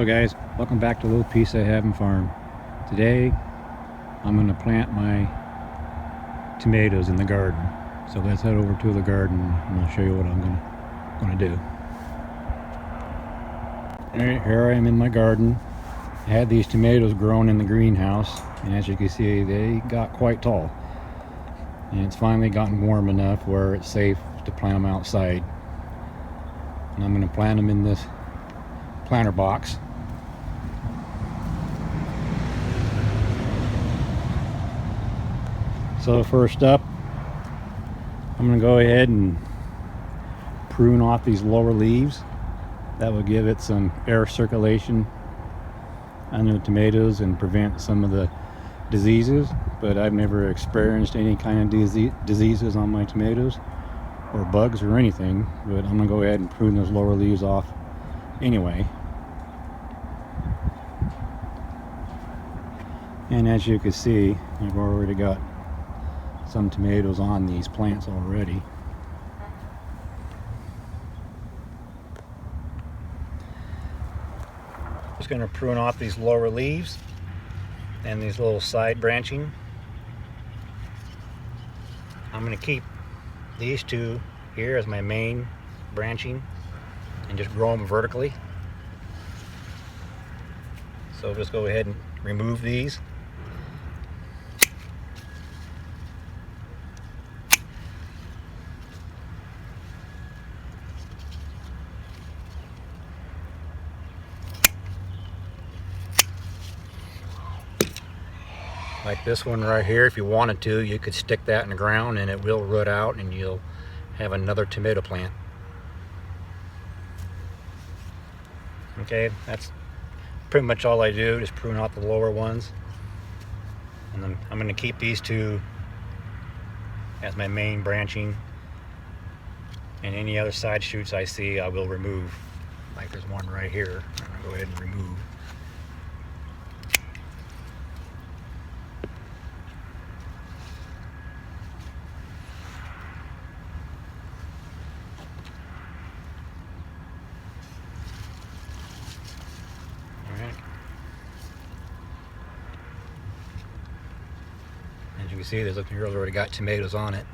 Hello guys, welcome back to a little piece I have in farm. Today I'm going to plant my tomatoes in the garden. So let's head over to the garden and I'll show you what I'm going to do. Alright, here I am in my garden. I had these tomatoes grown in the greenhouse, and as you can see they got quite tall. And it's finally gotten warm enough where it's safe to plant them outside. And I'm going to plant them in this planter box. So first up, I'm going to go ahead and prune off these lower leaves. That will give it some air circulation on the tomatoes and prevent some of the diseases. But I've never experienced any kind of diseases on my tomatoes or bugs or anything. But I'm going to go ahead and prune those lower leaves off anyway. And as you can see, I've already got some tomatoes on these plants already. Just going to prune off these lower leaves and these little side branching. I'm going to keep these two here as my main branching and just grow them vertically. So just go ahead and remove these. Like this one right here, if you wanted to, you could stick that in the ground and it will root out and you'll have another tomato plant. Okay, that's pretty much all I do, just prune out the lower ones. And then I'm going to keep these two as my main branching. And any other side shoots I see, I will remove. Like there's one right here, I'm going to go ahead and remove. As you can see, there's looking here already got tomatoes on it.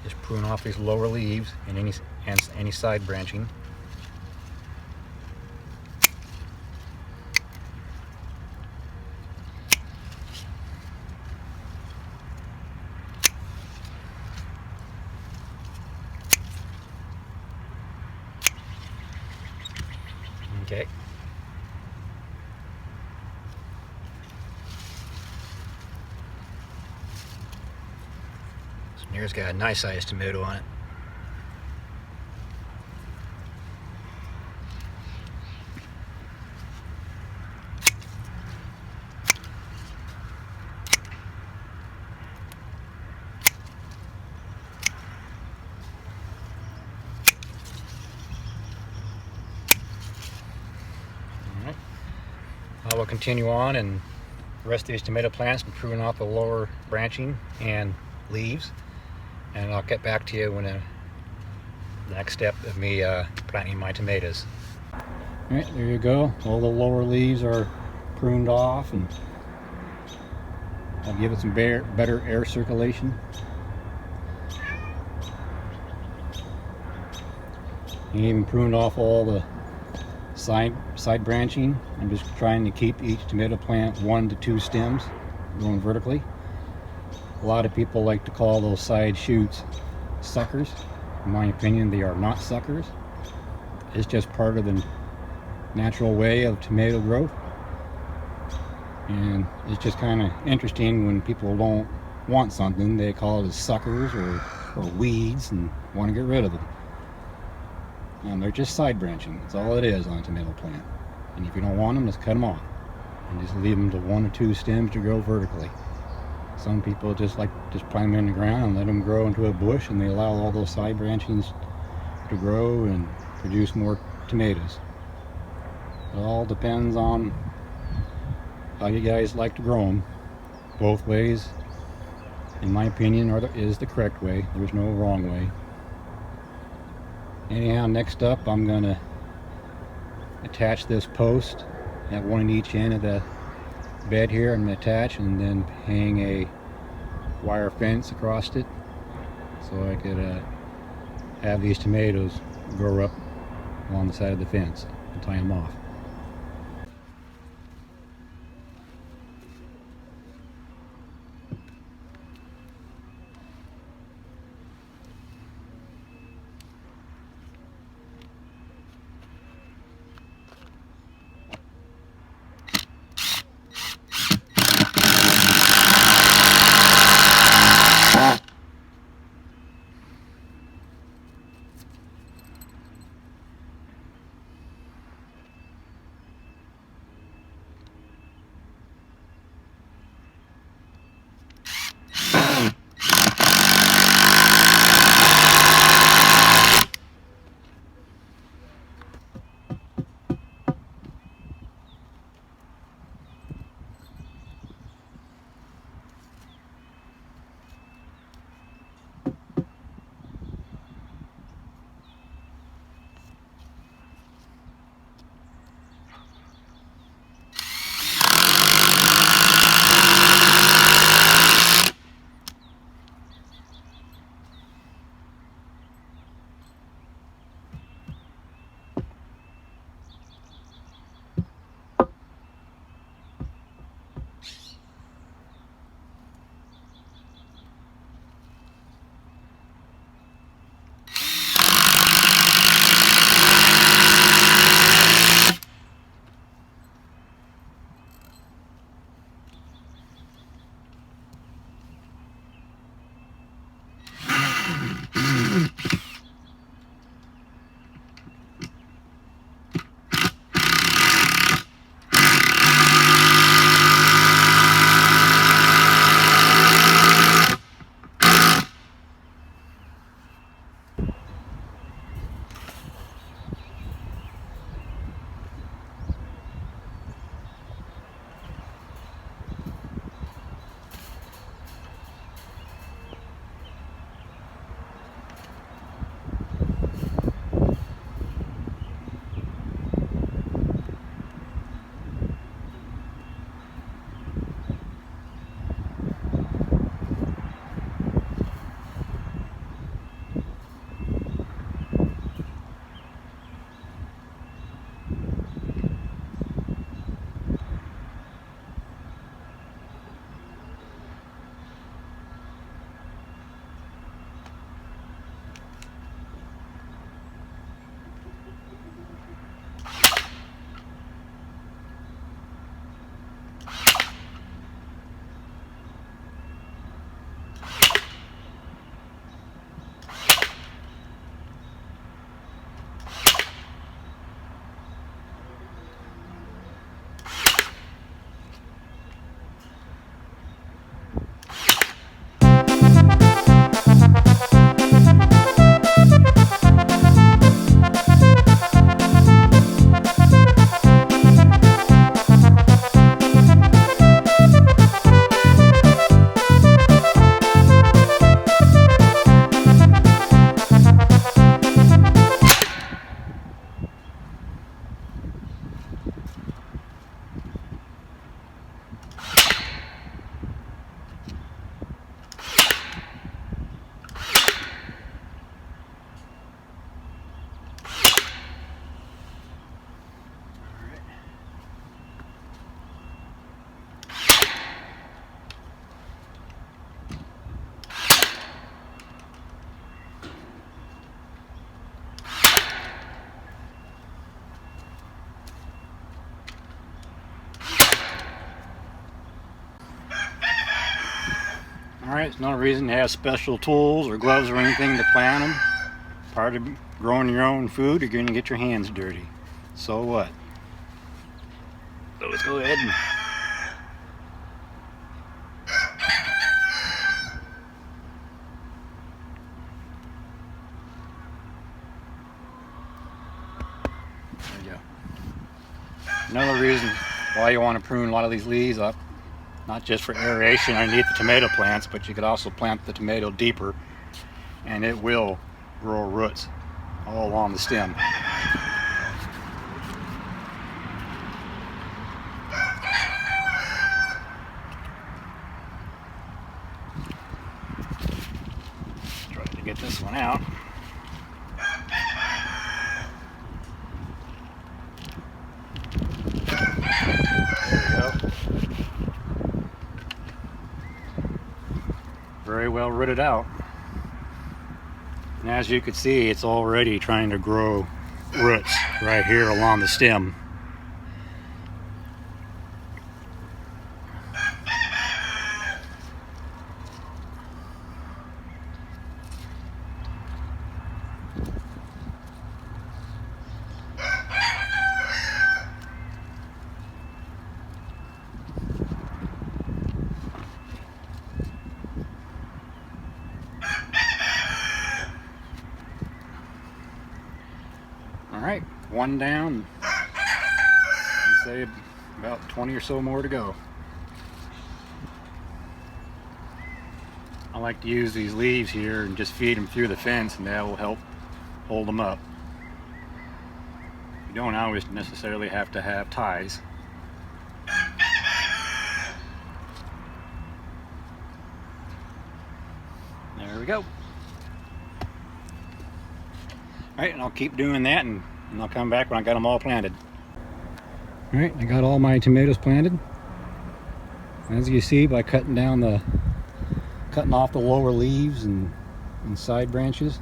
Just prune off these lower leaves and any side branching. Okay. This one here's got a nice sized tomato on it. I will continue on and the rest of these tomato plants and prune off the lower branching and leaves, and I'll get back to you when the next step of me planting my tomatoes. Alright, there you go. All the lower leaves are pruned off and I'll give it some better air circulation. And even pruned off all the side branching. I'm just trying to keep each tomato plant 1 to 2 stems going vertically. A lot of people like to call those side shoots suckers. In my opinion, they are not suckers. It's just part of the natural way of tomato growth. And it's just kind of interesting when people don't want something, they call it as suckers or weeds and want to get rid of them. And they're just side branching. That's all it is on a tomato plant. And if you don't want them, just cut them off and just leave them to 1 or 2 stems to grow vertically. Some people just plant them in the ground and let them grow into a bush, and they allow all those side branchings to grow and produce more tomatoes. It all depends on how you guys like to grow them. Both ways in my opinion, is the correct way. There's no wrong way. Anyhow, next up I'm going to attach this post at one in each end of the bed here. I'm going to attach and then hang a wire fence across it so I could have these tomatoes grow up along the side of the fence and tie them off. Alright, it's no reason to have special tools or gloves or anything to plant them. Part of growing your own food, you're going to get your hands dirty. So what? So let's go ahead and there you go. Another reason why you want to prune a lot of these leaves up not just for aeration underneath the tomato plants, but you could also plant the tomato deeper and it will grow roots all along the stem. Try to get this one out. There we go. Very well rooted out. And as you can see, it's already trying to grow roots right here along the stem. Alright, one down, and say about 20 or so more to go. I like to use these leaves here and just feed them through the fence, and that will help hold them up. You don't always necessarily have to have ties. There we go. Alright, and I'll keep doing that, and I'll come back when I got them all planted. Alright, I got all my tomatoes planted. As you see, by cutting off the lower leaves and side branches,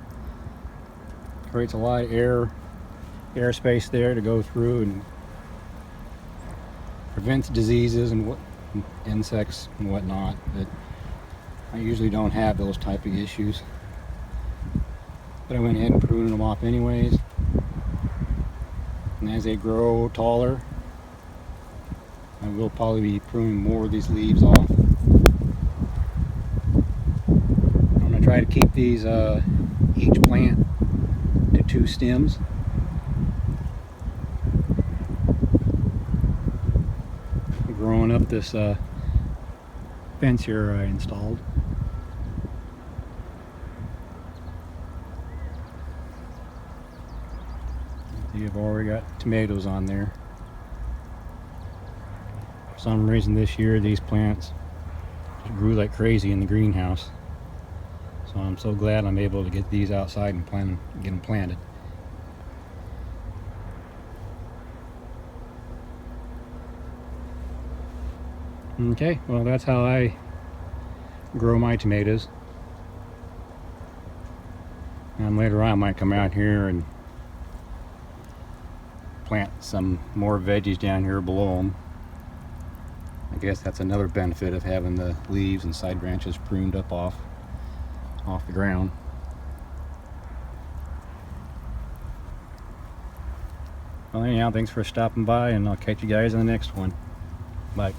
creates a lot of air space there to go through and prevents diseases and insects and whatnot. But I usually don't have those type of issues. But I went ahead and pruned them off anyways. And as they grow taller, I will probably be pruning more of these leaves off. I'm going to try to keep these each plant to 2 stems. Growing up this fence here I installed. You've already got tomatoes on there. For some reason this year these plants just grew like crazy in the greenhouse. So I'm so glad I'm able to get these outside and get them planted. Okay, well that's how I grow my tomatoes. And later on I might come out here and plant some more veggies down here below them. I guess that's another benefit of having the leaves and side branches pruned up off the ground. Well anyhow, thanks for stopping by, and I'll catch you guys on the next one. Bye.